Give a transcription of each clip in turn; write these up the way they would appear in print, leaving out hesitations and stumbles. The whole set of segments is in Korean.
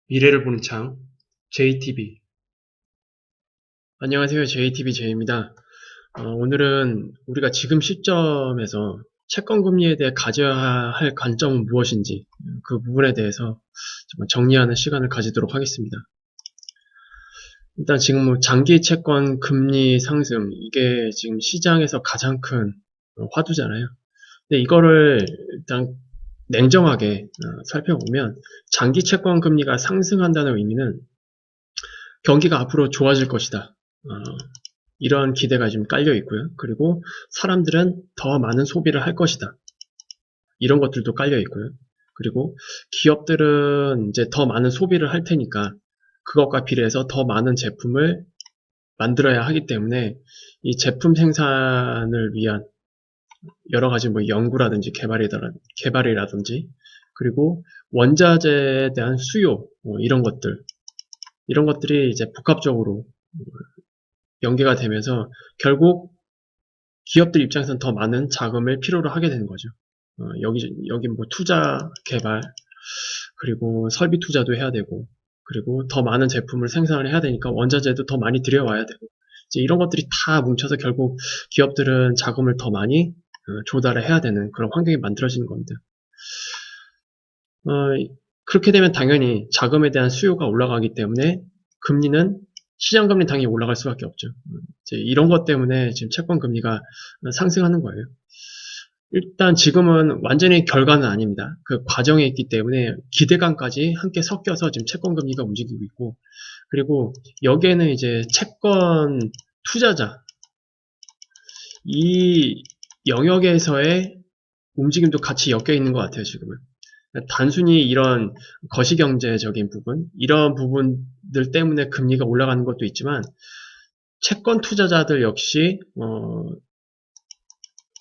미래를 보는 창 JTB. 안녕하세요. JTB J입니다. 오늘은 우리가 지금 시점에서 채권 금리에 대해 가져야 할 관점은 무엇인지 그 부분에 대해서 좀 정리하는 시간을 가지도록 하겠습니다. 일단 지금 뭐 장기 채권 금리 상승, 이게 지금 시장에서 가장 큰 화두잖아요. 근데 이거를 일단 냉정하게 살펴보면, 장기 채권 금리가 상승한다는 의미는 경기가 앞으로 좋아질 것이다, 이런 기대가 좀 깔려 있고요. 그리고 사람들은 더 많은 소비를 할 것이다, 이런 것들도 깔려 있고요. 그리고 기업들은 이제 더 많은 소비를 할 테니까 그것과 비례해서 더 많은 제품을 만들어야 하기 때문에 이 제품 생산을 위한 여러 가지 뭐 연구라든지 개발이라든지, 그리고 원자재에 대한 수요, 이런 것들이 이제 복합적으로 연계가 되면서 결국 기업들 입장에서는 더 많은 자금을 필요로 하게 되는 거죠. 여기 뭐 투자, 개발, 그리고 설비 투자도 해야 되고, 그리고 더 많은 제품을 생산을 해야 되니까 원자재도 더 많이 들여와야 되고, 이제 이런 것들이 다 뭉쳐서 결국 기업들은 자금을 더 많이 조달을 해야 되는 그런 환경이 만들어지는 겁니다. 어, 그렇게 되면 당연히 자금에 대한 수요가 올라가기 때문에 금리는, 시장 금리 당연히 올라갈 수밖에 없죠. 이제 이런 것 때문에 지금 채권 금리가 상승하는 거예요. 일단 지금은 완전히 결과는 아닙니다. 그 과정에 있기 때문에 기대감까지 함께 섞여서 지금 채권 금리가 움직이고 있고, 그리고 여기에는 이제 채권 투자자, 이 영역에서의 움직임도 같이 엮여 있는 것 같아요, 지금은. 단순히 이런 거시경제적인 부분, 이런 부분들 때문에 금리가 올라가는 것도 있지만, 채권 투자자들 역시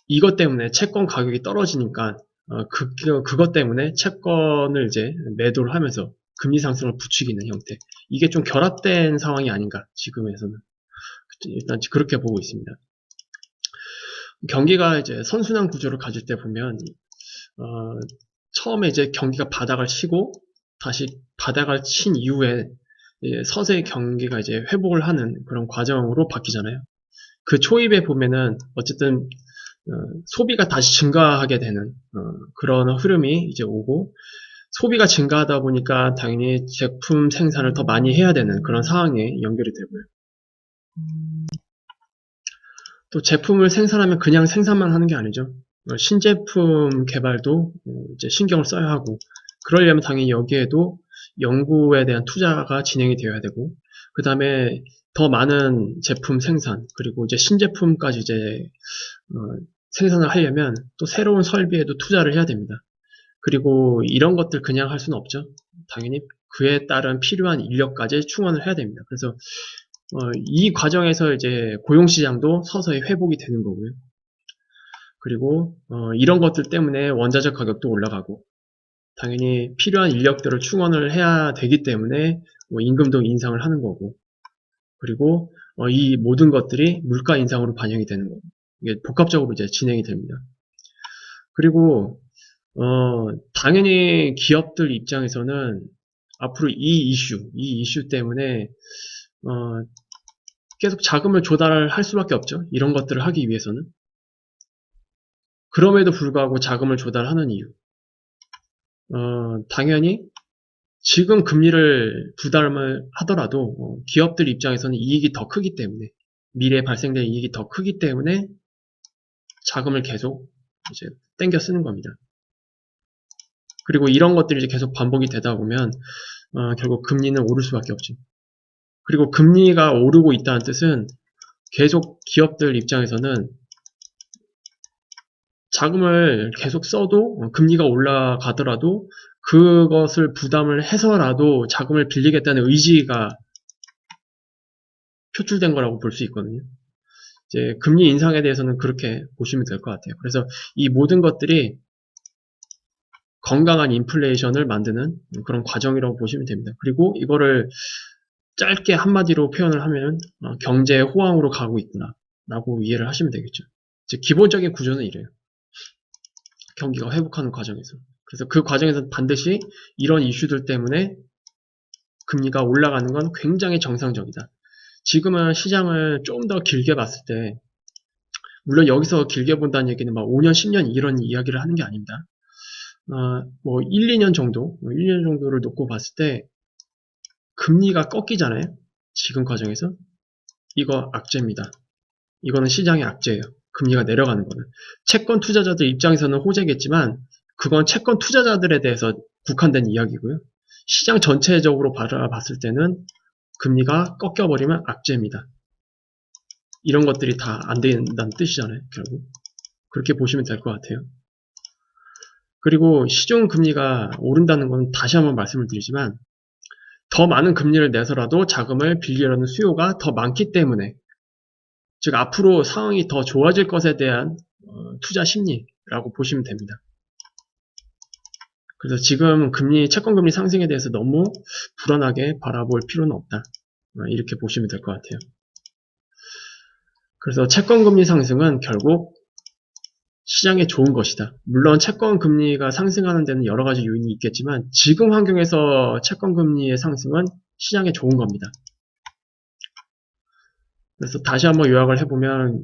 이것 때문에 채권 가격이 떨어지니까 그것 때문에 채권을 이제 매도를 하면서 금리 상승을 부추기는 형태. 이게 좀 결합된 상황이 아닌가, 지금에서는. 일단 그렇게 보고 있습니다. 경기가 이제 선순환 구조를 가질 때 보면, 어, 처음에 이제 경기가 바닥을 치고 다시 바닥을 친 이후에 서서히 경기가 이제 회복을 하는 그런 과정으로 바뀌잖아요. 그 초입에 보면은 어쨌든 소비가 다시 증가하게 되는 그런 흐름이 이제 오고, 소비가 증가하다 보니까 당연히 제품 생산을 더 많이 해야 되는 그런 상황에 연결이 되고요. 또 제품을 생산하면 그냥 생산만 하는 게 아니죠. 신제품 개발도 이제 신경을 써야 하고, 그러려면 당연히 여기에도 연구에 대한 투자가 진행이 되어야 되고, 그 다음에 더 많은 제품 생산, 그리고 이제 신제품까지 이제 생산을 하려면 또 새로운 설비에도 투자를 해야 됩니다. 그리고 이런 것들 그냥 할 수는 없죠. 당연히 그에 따른 필요한 인력까지 충원을 해야 됩니다. 그래서 이 과정에서 이제 고용시장도 서서히 회복이 되는 거고요. 그리고 이런 것들 때문에 원자재 가격도 올라가고, 당연히 필요한 인력들을 충원을 해야 되기 때문에 뭐 임금도 인상을 하는 거고, 그리고 이 모든 것들이 물가 인상으로 반영이 되는 거고, 이게 복합적으로 이제 진행이 됩니다. 그리고 당연히 기업들 입장에서는 앞으로 이 이슈 때문에 계속 자금을 조달할 수밖에 없죠. 이런 것들을 하기 위해서는. 그럼에도 불구하고 자금을 조달하는 이유. 당연히 지금 금리를 부담을 하더라도 기업들 입장에서는 이익이 더 크기 때문에, 미래에 발생될 이익이 더 크기 때문에 자금을 계속 이제 땡겨 쓰는 겁니다. 그리고 이런 것들이 이제 계속 반복이 되다 보면 결국 금리는 오를 수밖에 없죠. 그리고 금리가 오르고 있다는 뜻은 계속 기업들 입장에서는 자금을 계속 써도 금리가 올라가더라도 그것을 부담을 해서라도 자금을 빌리겠다는 의지가 표출된 거라고 볼 수 있거든요. 이제 금리 인상에 대해서는 그렇게 보시면 될 것 같아요. 그래서 이 모든 것들이 건강한 인플레이션을 만드는 그런 과정이라고 보시면 됩니다. 그리고 이거를 짧게 한마디로 표현을 하면 경제의 호황으로 가고 있구나 라고 이해를 하시면 되겠죠. 이제 기본적인 구조는 이래요. 경기가 회복하는 과정에서. 그래서 그 과정에서 반드시 이런 이슈들 때문에 금리가 올라가는 건 굉장히 정상적이다. 지금은 시장을 좀 더 길게 봤을 때, 물론 여기서 길게 본다는 얘기는 막 5년, 10년 이런 이야기를 하는 게 아닙니다. 뭐 1, 2년 정도, 1년 정도를 놓고 봤을 때 금리가 꺾이잖아요. 지금 과정에서. 이거 악재입니다. 이거는 시장의 악재예요. 금리가 내려가는 거는. 채권 투자자들 입장에서는 호재겠지만 그건 채권 투자자들에 대해서 국한된 이야기고요. 시장 전체적으로 바라봤을 때는 금리가 꺾여버리면 악재입니다. 이런 것들이 다 안 된다는 뜻이잖아요. 결국. 그렇게 보시면 될 것 같아요. 그리고 시중 금리가 오른다는 건 다시 한번 말씀을 드리지만 더 많은 금리를 내서라도 자금을 빌리려는 수요가 더 많기 때문에, 즉 앞으로 상황이 더 좋아질 것에 대한 투자 심리라고 보시면 됩니다. 그래서 지금 채권 금리 상승에 대해서 너무 불안하게 바라볼 필요는 없다. 이렇게 보시면 될 것 같아요. 그래서 채권 금리 상승은 결국 시장에 좋은 것이다. 물론 채권 금리가 상승하는 데는 여러 가지 요인이 있겠지만 지금 환경에서 채권 금리의 상승은 시장에 좋은 겁니다. 그래서 다시 한번 요약을 해보면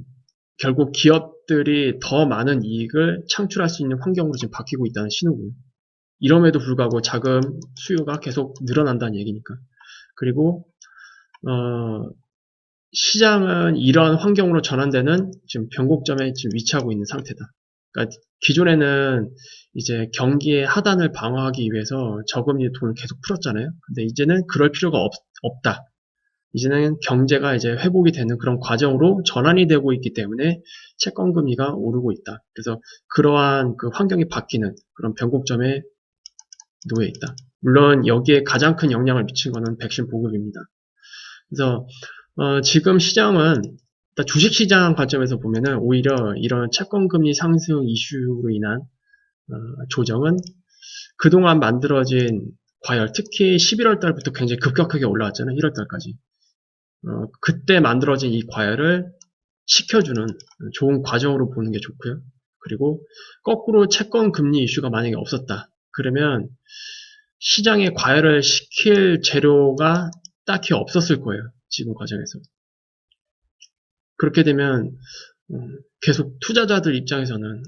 결국 기업들이 더 많은 이익을 창출할 수 있는 환경으로 지금 바뀌고 있다는 신호고요. 이럼에도 불구하고 자금 수요가 계속 늘어난다는 얘기니까. 그리고 시장은 이러한 환경으로 전환되는 지금 변곡점에 지금 위치하고 있는 상태다. 그러니까 기존에는 이제 경기의 하단을 방어하기 위해서 저금리 돈을 계속 풀었잖아요. 근데 이제는 그럴 필요가 없다. 이제는 경제가 이제 회복이 되는 그런 과정으로 전환이 되고 있기 때문에 채권 금리가 오르고 있다. 그래서 그러한 그 환경이 바뀌는 그런 변곡점에 놓여 있다. 물론 여기에 가장 큰 영향을 미친 것은 백신 보급입니다. 그래서 지금 시장은 주식시장 관점에서 보면은 오히려 이런 채권금리 상승 이슈로 인한 조정은 그동안 만들어진 과열, 특히 11월 달부터 굉장히 급격하게 올라왔잖아요. 1월 달까지. 그때 만들어진 이 과열을 식혀주는 좋은 과정으로 보는 게 좋고요. 그리고 거꾸로 채권금리 이슈가 만약에 없었다. 그러면 시장에 과열을 시킬 재료가 딱히 없었을 거예요. 지금 과정에서. 그렇게 되면 계속 투자자들 입장에서는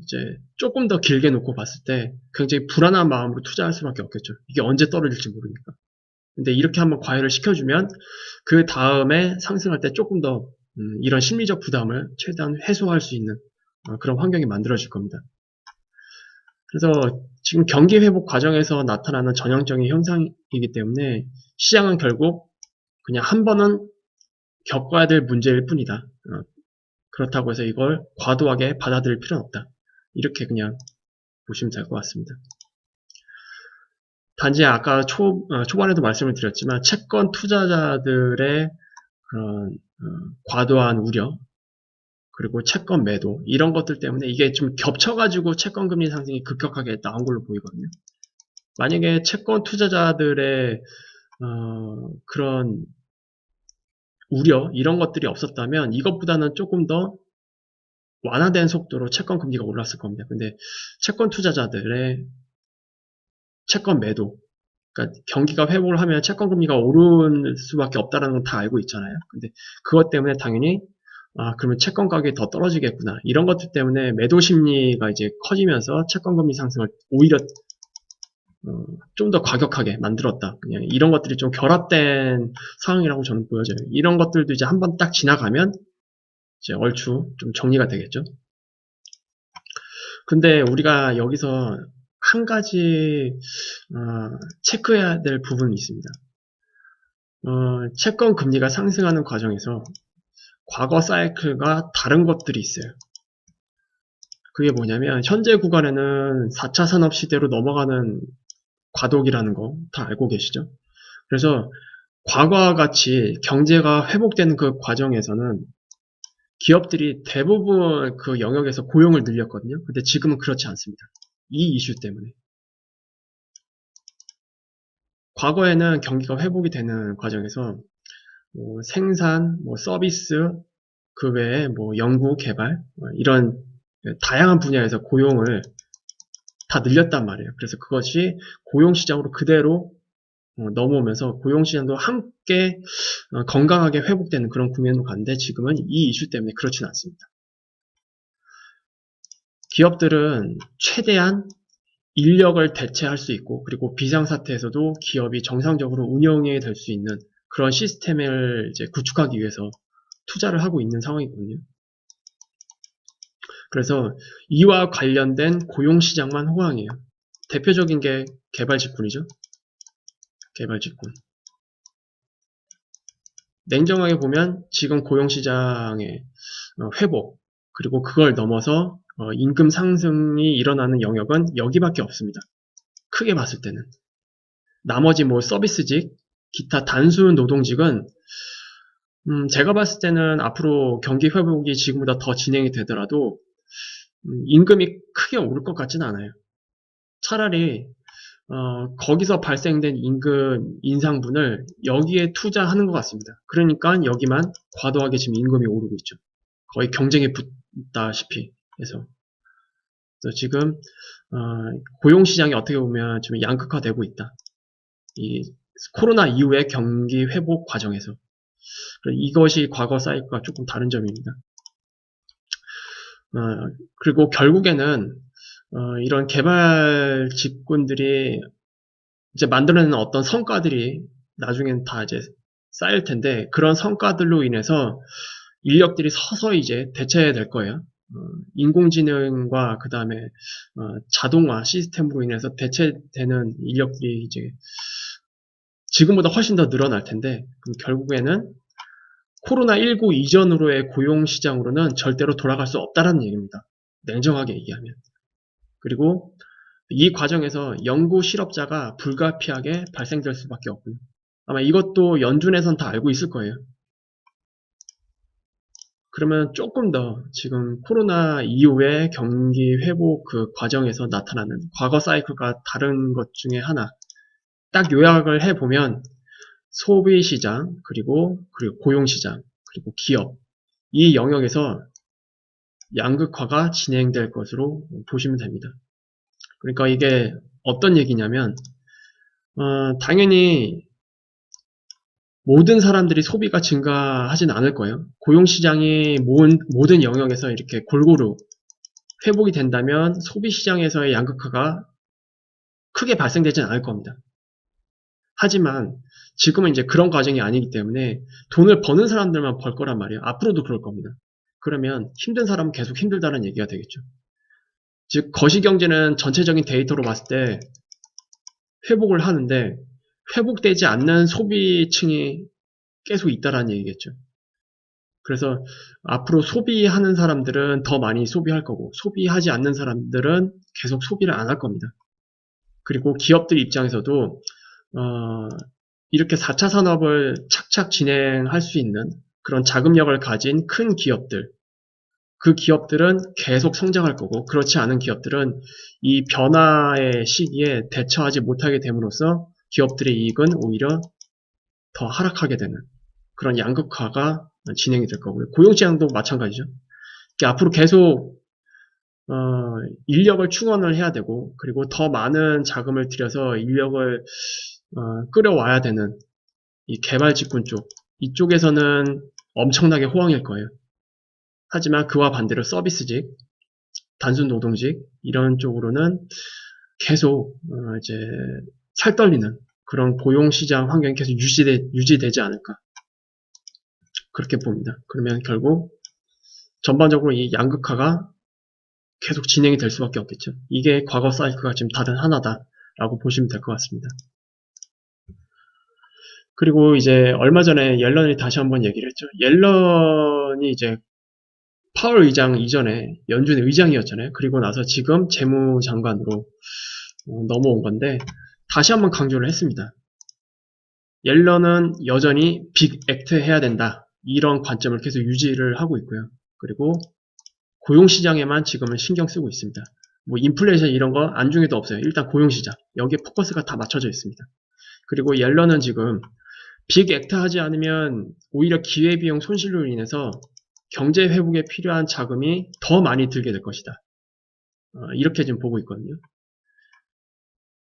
이제 조금 더 길게 놓고 봤을 때 굉장히 불안한 마음으로 투자할 수밖에 없겠죠. 이게 언제 떨어질지 모르니까. 근데 이렇게 한번 과열을 시켜주면 그 다음에 상승할 때 조금 더 이런 심리적 부담을 최대한 해소할 수 있는 그런 환경이 만들어질 겁니다. 그래서 지금 경기 회복 과정에서 나타나는 전형적인 현상이기 때문에 시장은 결국 그냥 한 번은 겪어야 될 문제일 뿐이다. 그렇다고 해서 이걸 과도하게 받아들일 필요는 없다. 이렇게 그냥 보시면 될 것 같습니다. 단지 아까 초반에도 말씀을 드렸지만 채권 투자자들의 그런 과도한 우려, 그리고 채권 매도 이런 것들 때문에 이게 좀 겹쳐가지고 채권 금리 상승이 급격하게 나온 걸로 보이거든요. 만약에 채권 투자자들의 그런 우려 이런 것들이 없었다면 이것보다는 조금 더 완화된 속도로 채권 금리가 올랐을 겁니다. 근데 채권 투자자들의 채권 매도, 그러니까 경기가 회복을 하면 채권 금리가 오를 수밖에 없다는 건 다 알고 있잖아요. 근데 그것 때문에 당연히 그러면 채권 가격이 더 떨어지겠구나. 이런 것들 때문에 매도 심리가 이제 커지면서 채권 금리 상승을 오히려 좀 더 과격하게 만들었다. 그냥 이런 것들이 좀 결합된 상황이라고 저는 보여져요. 이런 것들도 이제 한번 딱 지나가면 이제 얼추 좀 정리가 되겠죠. 근데 우리가 여기서 한 가지 체크해야 될 부분이 있습니다. 채권 금리가 상승하는 과정에서 과거 사이클과 다른 것들이 있어요. 그게 뭐냐면 현재 구간에는 4차 산업시대로 넘어가는 과도기라는 거 다 알고 계시죠? 그래서 과거와 같이 경제가 회복되는 그 과정에서는 기업들이 대부분 그 영역에서 고용을 늘렸거든요. 근데 지금은 그렇지 않습니다. 이 이슈 때문에. 과거에는 경기가 회복이 되는 과정에서 뭐 생산, 뭐 서비스, 그 외에 뭐 연구, 개발 이런 다양한 분야에서 고용을 다 늘렸단 말이에요. 그래서 그것이 고용 시장으로 그대로 넘어오면서 고용시장도 함께 건강하게 회복되는 그런 국면으로 갔는데 지금은 이 이슈 때문에 그렇지는 않습니다. 기업들은 최대한 인력을 대체할 수 있고 그리고 비상사태에서도 기업이 정상적으로 운영이 될 수 있는 그런 시스템을 이제 구축하기 위해서 투자를 하고 있는 상황이거든요. 그래서 이와 관련된 고용시장만 호황이에요. 대표적인 게 개발직군이죠. 개발직군. 냉정하게 보면 지금 고용시장의 회복 그리고 그걸 넘어서 임금 상승이 일어나는 영역은 여기밖에 없습니다. 크게 봤을 때는. 나머지 뭐 서비스직, 기타 단순 노동직은 제가 봤을 때는 앞으로 경기 회복이 지금보다 더 진행이 되더라도 임금이 크게 오를 것 같지는 않아요. 차라리 거기서 발생된 임금 인상분을 여기에 투자하는 것 같습니다. 그러니까 여기만 과도하게 지금 임금이 오르고 있죠. 거의 경쟁에 붙다시피 해서. 그래서 지금 고용시장이 어떻게 보면 좀 양극화되고 있다. 이 코로나 이후의 경기 회복 과정에서. 이것이 과거 사이클과 조금 다른 점입니다. 그리고 결국에는 이런 개발 직군들이 이제 만들어내는 어떤 성과들이 나중엔 다 이제 쌓일 텐데 그런 성과들로 인해서 인력들이 서서히 이제 대체될 거예요. 인공지능과 그 다음에 자동화 시스템으로 인해서 대체되는 인력들이 이제 지금보다 훨씬 더 늘어날 텐데 그럼 결국에는 코로나19 이전으로의 고용시장으로는 절대로 돌아갈 수 없다는 얘기입니다. 냉정하게 얘기하면. 그리고 이 과정에서 연구 실업자가 불가피하게 발생될 수밖에 없고요. 아마 이것도 연준에선 다 알고 있을 거예요. 그러면 조금 더 지금 코로나 이후에 경기 회복 그 과정에서 나타나는 과거 사이클과 다른 것 중에 하나 딱 요약을 해보면 소비시장 그리고 고용시장 그리고 기업 이 영역에서 양극화가 진행될 것으로 보시면 됩니다. 그러니까 이게 어떤 얘기냐면 당연히 모든 사람들이 소비가 증가하진 않을 거예요. 고용시장이 모든 영역에서 이렇게 골고루 회복이 된다면 소비시장에서의 양극화가 크게 발생되진 않을 겁니다. 하지만 지금은 이제 그런 과정이 아니기 때문에 돈을 버는 사람들만 벌 거란 말이에요. 앞으로도 그럴 겁니다. 그러면 힘든 사람은 계속 힘들다는 얘기가 되겠죠. 즉 거시경제는 전체적인 데이터로 봤을 때 회복을 하는데 회복되지 않는 소비층이 계속 있다라는 얘기겠죠. 그래서 앞으로 소비하는 사람들은 더 많이 소비할 거고 소비하지 않는 사람들은 계속 소비를 안 할 겁니다. 그리고 기업들 입장에서도 이렇게 4차 산업을 착착 진행할 수 있는 그런 자금력을 가진 큰 기업들 그 기업들은 계속 성장할 거고 그렇지 않은 기업들은 이 변화의 시기에 대처하지 못하게 됨으로써 기업들의 이익은 오히려 더 하락하게 되는 그런 양극화가 진행이 될 거고요. 고용시장도 마찬가지죠. 앞으로 계속 인력을 충원을 해야 되고 그리고 더 많은 자금을 들여서 인력을 끌어와야 되는 이 개발직군 쪽 이쪽에서는 엄청나게 호황일 거예요. 하지만 그와 반대로 서비스직, 단순 노동직 이런 쪽으로는 계속 이제 살떨리는 그런 고용시장 환경이 계속 유지되지 않을까 그렇게 봅니다. 그러면 결국 전반적으로 이 양극화가 계속 진행이 될 수밖에 없겠죠. 이게 과거 사이클과 지금 다른 하나다라고 보시면 될 것 같습니다. 그리고 이제 얼마 전에 옐런이 다시 한번 얘기를 했죠. 옐런이 이제 파월 의장 이전에 연준의 의장이었잖아요. 그리고 나서 지금 재무장관으로 넘어온 건데 다시 한번 강조를 했습니다. 옐런은 여전히 빅 액트 해야 된다. 이런 관점을 계속 유지를 하고 있고요. 그리고 고용시장에만 지금은 신경 쓰고 있습니다. 뭐 인플레이션 이런 거 안중에도 없어요. 일단 고용시장. 여기에 포커스가 다 맞춰져 있습니다. 그리고 옐런은 지금 빅 액트 하지 않으면 오히려 기회비용 손실로 인해서 경제 회복에 필요한 자금이 더 많이 들게 될 것이다. 이렇게 지금 보고 있거든요.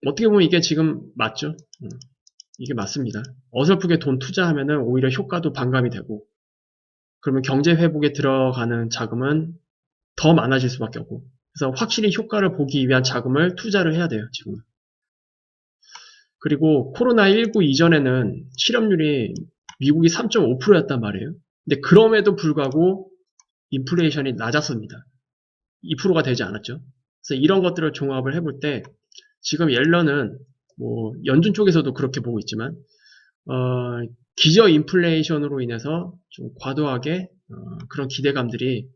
어떻게 보면 이게 지금 맞죠? 이게 맞습니다. 어설프게 돈 투자하면은 오히려 효과도 반감이 되고, 그러면 경제 회복에 들어가는 자금은 더 많아질 수밖에 없고, 그래서 확실히 효과를 보기 위한 자금을 투자를 해야 돼요, 지금. 그리고 코로나19 이전에는 실업률이 미국이 3.5%였단 말이에요. 근데 그럼에도 불구하고 인플레이션이 낮았습니다. 2%가 되지 않았죠. 그래서 이런 것들을 종합을 해볼 때 지금 옐런은 뭐 연준 쪽에서도 그렇게 보고 있지만 기저 인플레이션으로 인해서 좀 과도하게 그런 기대감들이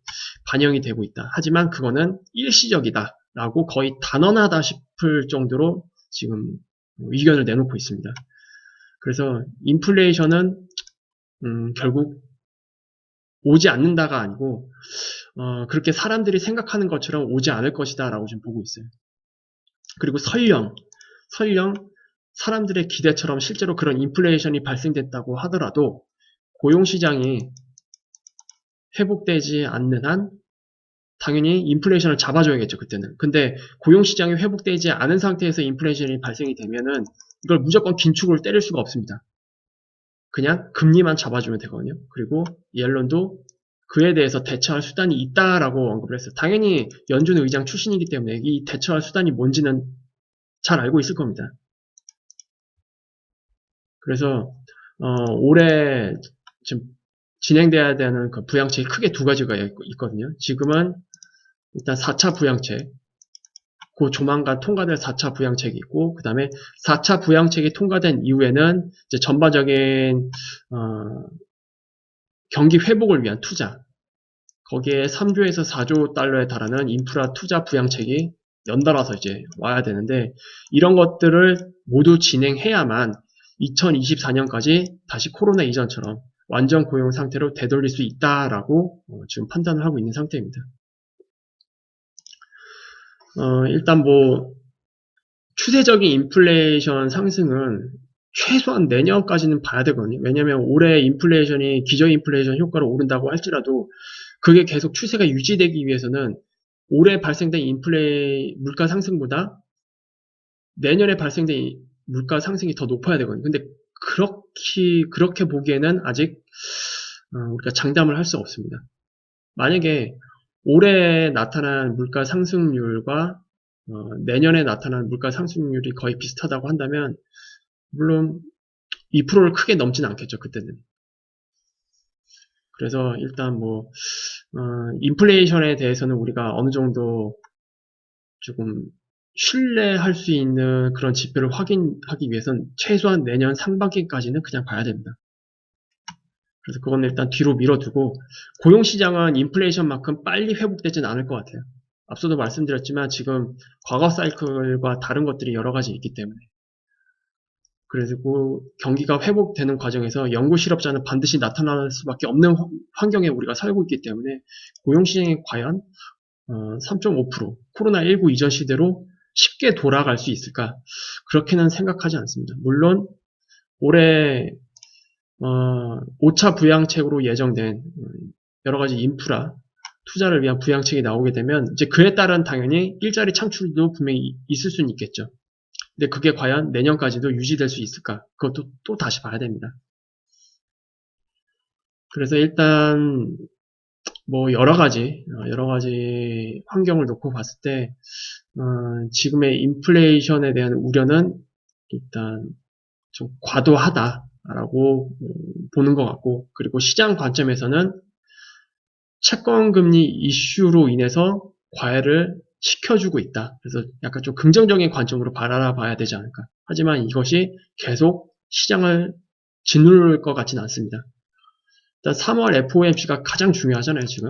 반영이 되고 있다. 하지만 그거는 일시적이다라고 거의 단언하다 싶을 정도로 지금 의견을 내놓고 있습니다. 그래서 인플레이션은 결국 오지 않는다가 아니고 그렇게 사람들이 생각하는 것처럼 오지 않을 것이다 라고 지금 보고 있어요. 그리고 설령 사람들의 기대처럼 실제로 그런 인플레이션이 발생됐다고 하더라도 고용시장이 회복되지 않는 한 당연히 인플레이션을 잡아줘야겠죠, 그때는. 근데 고용시장이 회복되지 않은 상태에서 인플레이션이 발생이 되면은 이걸 무조건 긴축을 때릴 수가 없습니다. 그냥 금리만 잡아주면 되거든요. 그리고 옐런도 그에 대해서 대처할 수단이 있다라고 언급을 했어요. 당연히 연준 의장 출신이기 때문에 이 대처할 수단이 뭔지는 잘 알고 있을 겁니다. 그래서 올해 지금 진행돼야 되는 그 부양책이 크게 두 가지가 있거든요. 지금은 일단 4차 부양책, 그 조만간 통과될 4차 부양책이 있고, 그 다음에 4차 부양책이 통과된 이후에는 이제 전반적인 경기 회복을 위한 투자, 거기에 3조에서 4조 달러에 달하는 인프라 투자 부양책이 연달아서 이제 와야 되는데, 이런 것들을 모두 진행해야만 2024년까지 다시 코로나 이전처럼 완전 고용 상태로 되돌릴 수 있다라고 지금 판단을 하고 있는 상태입니다. 일단 뭐 추세적인 인플레이션 상승은 최소한 내년까지는 봐야 되거든요. 왜냐하면 올해 인플레이션이 기저인플레이션 효과로 오른다고 할지라도 그게 계속 추세가 유지되기 위해서는 올해 발생된 물가 상승보다 내년에 발생된 물가 상승이 더 높아야 되거든요. 근데 그렇게 보기에는 아직 우리가 장담을 할 수 없습니다. 만약에 올해 나타난 물가 상승률과 내년에 나타난 물가 상승률이 거의 비슷하다고 한다면 물론 2%를 크게 넘지는 않겠죠, 그때는. 그래서 일단 뭐 인플레이션에 대해서는 우리가 어느 정도 조금 신뢰할 수 있는 그런 지표를 확인하기 위해선 최소한 내년 상반기까지는 그냥 봐야 됩니다. 그래서 그건 일단 뒤로 밀어두고 고용시장은 인플레이션만큼 빨리 회복되진 않을 것 같아요. 앞서도 말씀드렸지만 지금 과거 사이클과 다른 것들이 여러 가지 있기 때문에 그리고 경기가 회복되는 과정에서 연구 실업자는 반드시 나타날 수밖에 없는 환경에 우리가 살고 있기 때문에 고용시장이 과연 3.5% 코로나19 이전 시대로 쉽게 돌아갈 수 있을까? 그렇게는 생각하지 않습니다. 물론 올해 5차 부양책으로 예정된 여러 가지 인프라 투자를 위한 부양책이 나오게 되면 이제 그에 따른 당연히 일자리 창출도 분명히 있을 수는 있겠죠. 근데 그게 과연 내년까지도 유지될 수 있을까? 그것도 또 다시 봐야 됩니다. 그래서 일단 뭐 여러 가지 환경을 놓고 봤을 때 지금의 인플레이션에 대한 우려는 일단 좀 과도하다라고 보는 것 같고, 그리고 시장 관점에서는 채권금리 이슈로 인해서 과열을 시켜주고 있다. 그래서 약간 좀 긍정적인 관점으로 바라봐야 되지 않을까. 하지만 이것이 계속 시장을 짓누를 것 같지는 않습니다. 일단 3월 FOMC가 가장 중요하잖아요, 지금.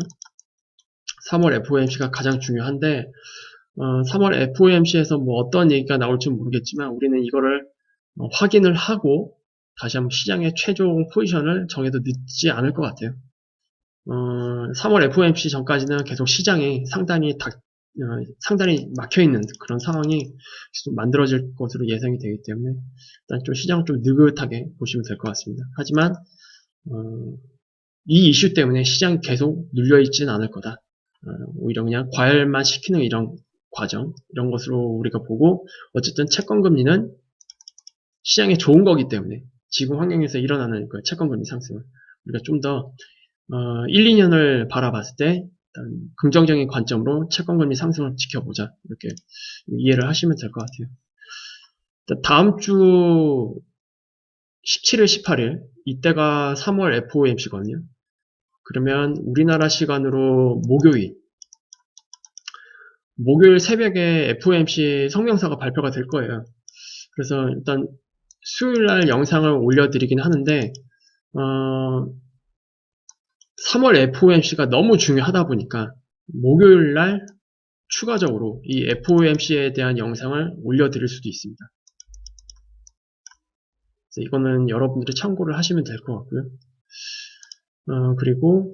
3월 FOMC가 가장 중요한데 3월 FOMC에서 뭐 어떤 얘기가 나올지 모르겠지만 우리는 이거를 확인을 하고 다시 한번 시장의 최종 포지션을 정해도 늦지 않을 것 같아요. 3월 FOMC 전까지는 계속 시장이 상당히 막혀있는 그런 상황이 계속 만들어질 것으로 예상이 되기 때문에 일단 좀 시장을 좀 느긋하게 보시면 될 것 같습니다. 하지만 이 이슈 때문에 시장이 계속 눌려있지는 않을 거다. 오히려 그냥 과열만 시키는 이런 과정, 이런 것으로 우리가 보고 어쨌든 채권금리는 시장에 좋은 거기 때문에 지금 환경에서 일어나는 그 채권금리 상승을 우리가 좀 더 1, 2년을 바라봤을 때 일단 긍정적인 관점으로 채권금리 상승을 지켜보자 이렇게 이해를 하시면 될 것 같아요. 다음 주 17일, 18일 이때가 3월 FOMC거든요. 그러면 우리나라 시간으로 목요일 새벽에 FOMC 성명서가 발표가 될 거예요. 그래서 일단 수요일날 영상을 올려드리긴 하는데 3월 FOMC가 너무 중요하다 보니까 목요일날 추가적으로 이 FOMC에 대한 영상을 올려드릴 수도 있습니다. 그래서 이거는 여러분들이 참고를 하시면 될 것 같고요. 그리고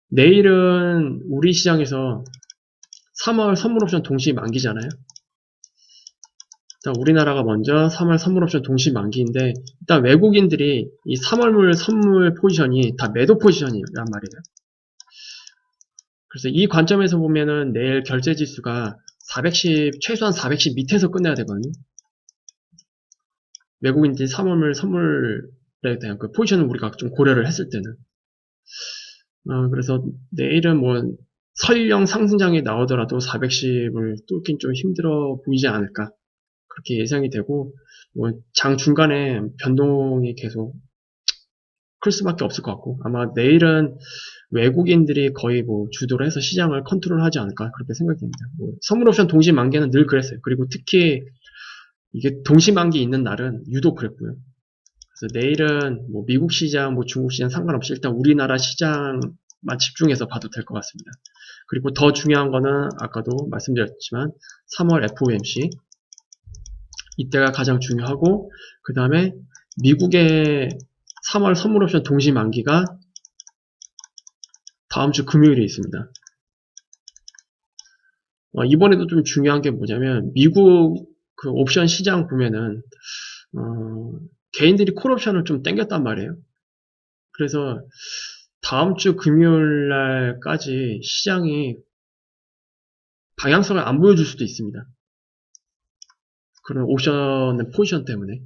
내일은 우리 시장에서 3월 선물옵션 동시 만기잖아요. 일단 우리나라가 먼저 3월 선물옵션 동시 만기인데 일단 외국인들이 이 3월물 선물 포지션이 다 매도 포지션이란 말이에요. 그래서 이 관점에서 보면은 내일 결제 지수가 410, 최소한 410 밑에서 끝내야 되거든요. 외국인들이 3월물 선물에 대한 그 포지션을 우리가 좀 고려를 했을 때는. 그래서 내일은 뭐 설령 상승장이 나오더라도 410을 뚫긴 좀 힘들어 보이지 않을까. 그렇게 예상이 되고, 뭐 장 중간에 변동이 계속 클 수밖에 없을 것 같고, 아마 내일은 외국인들이 거의 뭐 주도를 해서 시장을 컨트롤하지 않을까 그렇게 생각이 됩니다. 뭐 선물옵션 동시 만기는 늘 그랬어요. 그리고 특히 이게 동시 만기 있는 날은 유독 그랬고요. 그래서 내일은 뭐 미국 시장, 뭐 중국 시장 상관없이 일단 우리나라 시장만 집중해서 봐도 될 것 같습니다. 그리고 더 중요한 거는 아까도 말씀드렸지만 3월 FOMC 이때가 가장 중요하고 그 다음에 미국의 3월 선물옵션 동시 만기가 다음 주 금요일에 있습니다. 이번에도 좀 중요한 게 뭐냐면 미국 그 옵션 시장 보면은 개인들이 콜옵션을 좀 땡겼단 말이에요. 그래서 다음 주 금요일 날까지 시장이 방향성을 안 보여줄 수도 있습니다. 그런 옵션의 포지션 때문에.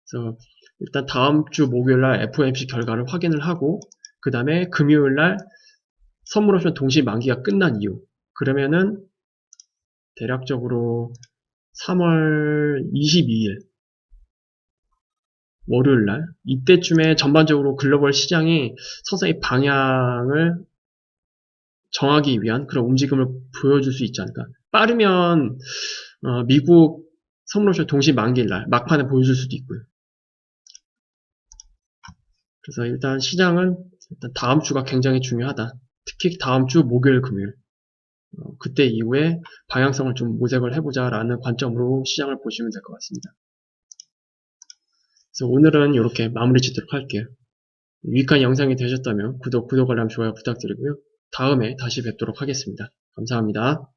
그래서 일단 다음 주 목요일 날 FOMC 결과를 확인을 하고 그 다음에 금요일 날 선물옵션 동시 만기가 끝난 이후 그러면은 대략적으로 3월 22일 월요일 날 이때쯤에 전반적으로 글로벌 시장이 서서히 방향을 정하기 위한 그런 움직임을 보여줄 수 있지 않을까. 빠르면 미국 선물옵션 동시 만기일 날 막판에 보여줄 수도 있고요. 그래서 일단 시장은 일단 다음 주가 굉장히 중요하다. 특히 다음 주 목요일, 금요일. 그때 이후에 방향성을 좀 모색을 해보자라는 관점으로 시장을 보시면 될 것 같습니다. 그래서 오늘은 이렇게 마무리 짓도록 할게요. 유익한 영상이 되셨다면 구독, 알람, 좋아요 부탁드리고요. 다음에 다시 뵙도록 하겠습니다. 감사합니다.